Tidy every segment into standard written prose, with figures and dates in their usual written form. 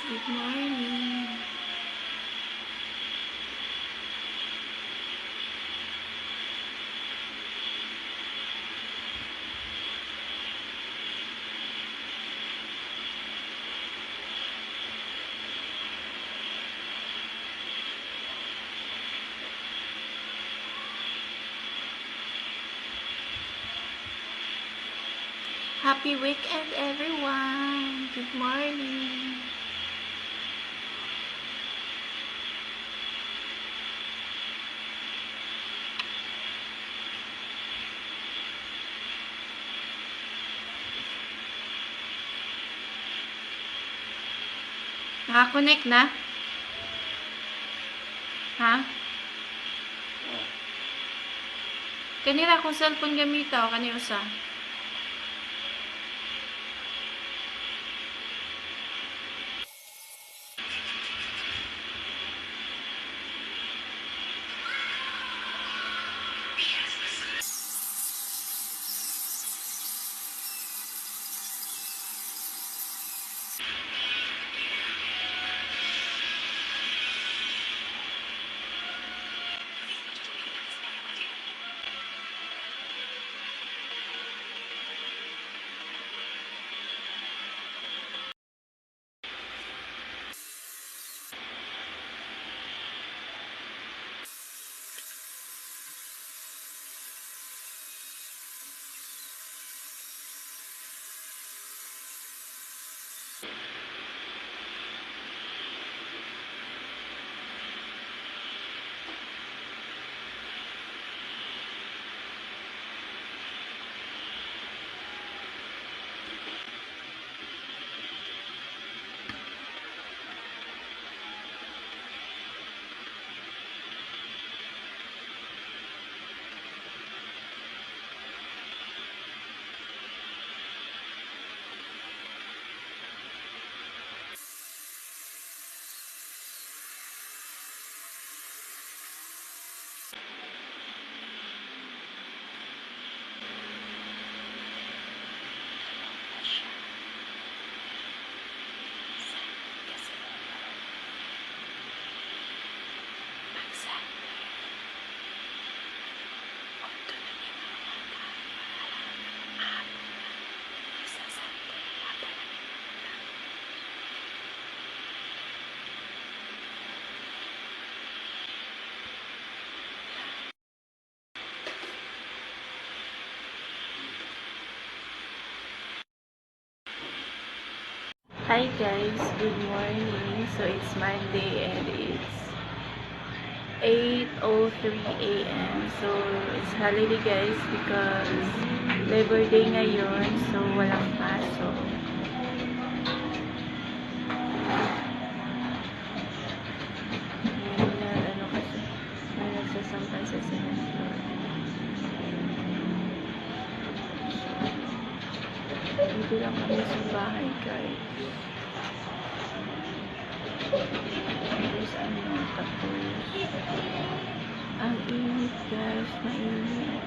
Good morning. Happy weekend, everyone. Good morning. Nakakonect na? Ha? Kanina akong cellphone gamita o kanina usa? Hi guys, good morning. So it's Monday and it's 8:03 a.m. So it's holiday guys because Labor Day ngayon, so walang pasok. Ano kasi, may nagsasampan sa semester. Dito lang kami sa bahay guys. Tapos ang init guys, mainit.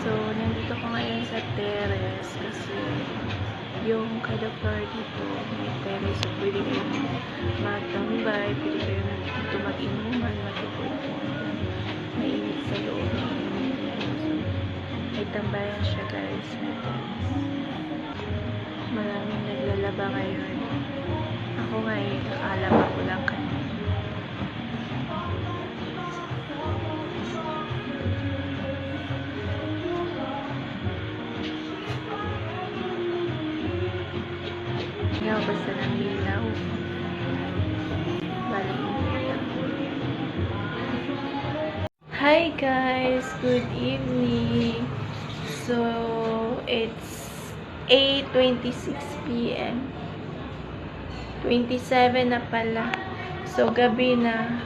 So, nandito ko ngayon sa terrace kasi yung kada floor dito may terrace, so pwede kayong matambay, pwede kayong mag-inuman, matutulog. Mainit sa loob. May tambayan siya guys. Maraming naglalaba ngayon. Ako nga kakalaba ko lang kanina. Ngayon basta ng ilaw. Hi guys! Good evening! So, it's 8:26 p.m. 27 na pala. So, gabi na.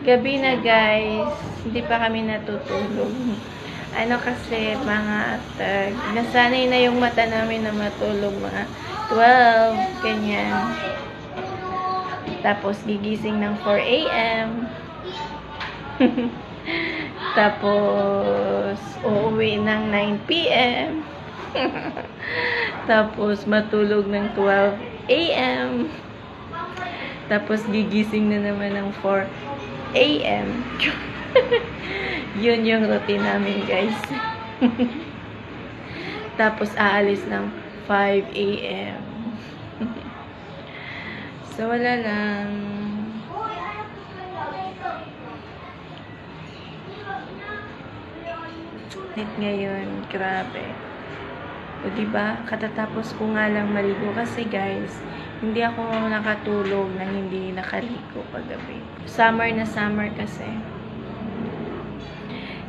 Gabi na guys. Hindi pa kami natutulog. Ano kasi, mga nasanay na yung mata namin na matulog mga 12. Ganyan. Tapos, gigising ng 4 a.m. Tapos, uuwi ng 9 p.m. Tapos, matulog ng 12 a.m. Tapos, gigising na naman ng 4 a.m. Yun yung routine namin, guys. Tapos, aalis ng 5 a.m. So, wala lang. Ngayon, grabe. O, diba? Katatapos ko nga lang maligo kasi, guys, hindi ako nakatulog na hindi nakaligo paggabi. Summer na summer kasi.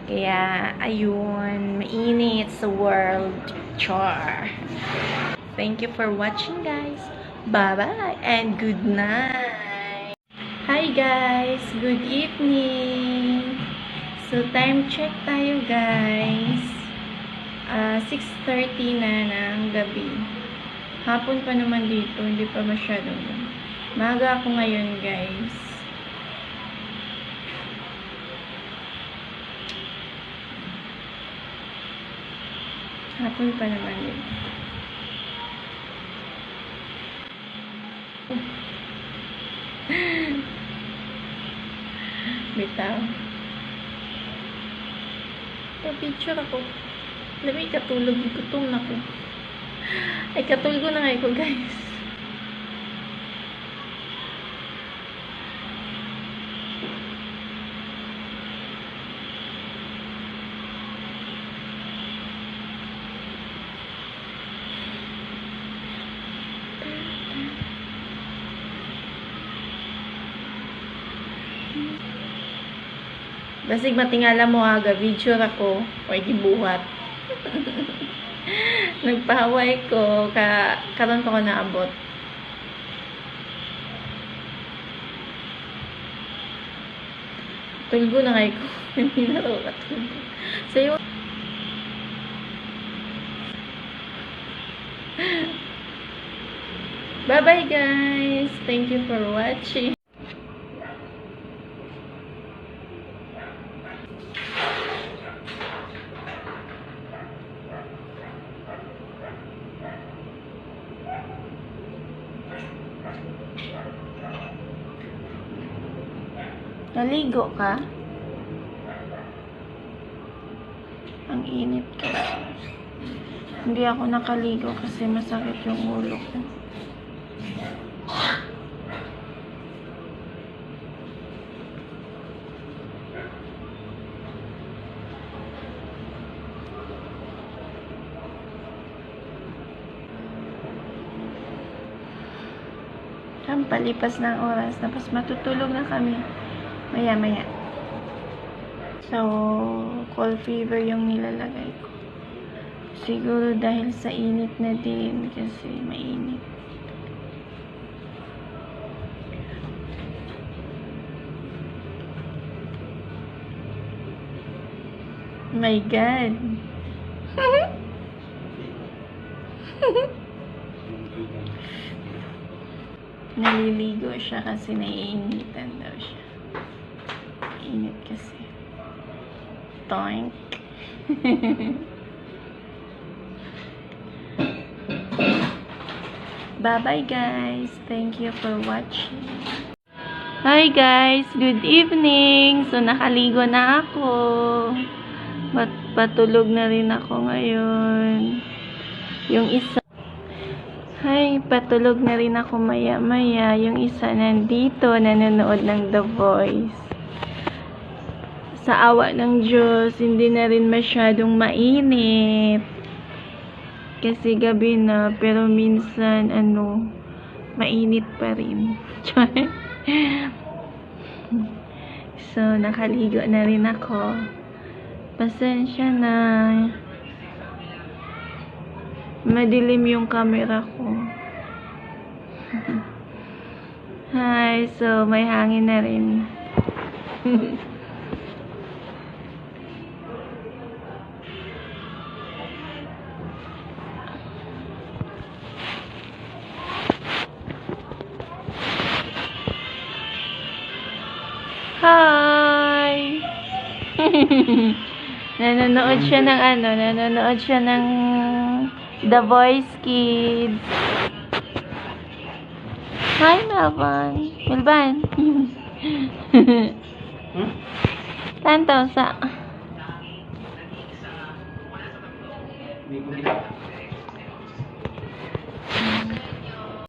Kaya, ayun, mainit sa world. Char. Thank you for watching, guys. Bye-bye and good night. Hi, guys. Good evening. So, time check tayo, guys. 6:30 na ng gabi. Hapon pa naman dito. Hindi pa masyadong. Maga ako ngayon, guys. Hapon pa naman dito. Bitaw. Pa-picture ako. Labi, katulog. Gutom na ko. Ay, katulog na nga ako, guys. Basig matingala mo aga, video ako, o gibuhat. Nagpahaway ko, karon pa ko naabot. Tulgo na kayo ko. Hindi na raw katulgo. Sa'yo. Bye-bye, guys. Thank you for watching. Naligo ka? Ang init kasi. Hindi ako nakaligo kasi masakit yung ulo ko. Palipas ng oras, tapos matutulog na kami maya-maya. So, cold fever yung nilalagay ko. Siguro dahil sa init na din, kasi mainit. My God! Naliligo siya kasi naiinitan daw siya. Init kasi. Toink. Bye-bye, guys. Thank you for watching. Hi, guys. Good evening. So, nakaligo na ako. Patulog na rin ako ngayon. Yung isa Hi, patulog na rin ako maya-maya. Yung isa nandito, nanonood ng The Voice. Sa awa ng Diyos, hindi na rin masyadong mainit. Kasi gabi na, pero minsan, mainit pa rin. So, nakaligo na rin ako. Pasensya na. Madilim yung camera ko. Hi, so may hangin na rin. Hi! Nanonood siya ng nanonood siya ng The Voice Kids. Hi, Melvin. Melvin. Tanto sa...